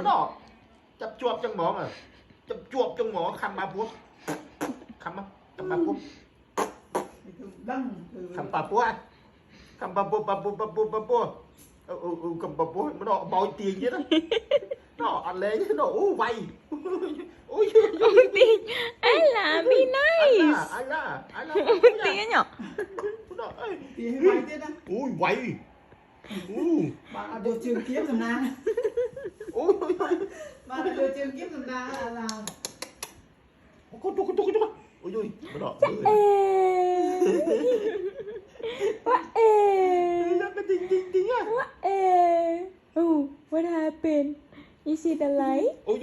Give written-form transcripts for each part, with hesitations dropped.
đó chập chuột trong mỏ à chập chuột trong mỏ khăm ba phút khăm á khăm ba phút khăm ba phút khăm ba phút khăm ba phút nó bồi tiền vậy đó nó anh lấy nó vay ôi tiền ai làm đi nice anh là tiền nhở tiền vay tiền á ui vay bạn được trường kiếm làm nào ôi bạn được trường kiếm làm nào là con ôi ôi nó what oh what happened you see the light ôi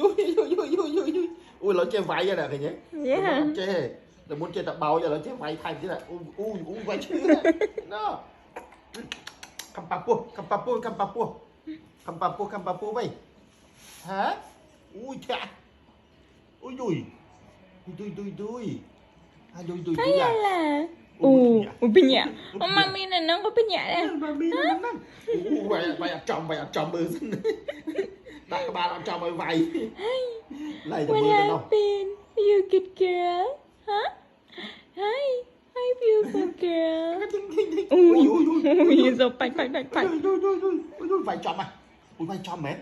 ui lỡ chơi vay ra nè kìa nhé yeah chơi là muốn chơi tập bầu giờ lỡ chơi vay thay chứ là ui vay chứ nó cầm pa pu vậy hả ui chà ui đuôi hay là punya mami nang ko punya mami nang vay chồng bự đặt ba làm chồng vay này là what mưa đâu happened you good girl huh hi beautiful girl ui so bạch vay chồng à ui vay chồng mẹ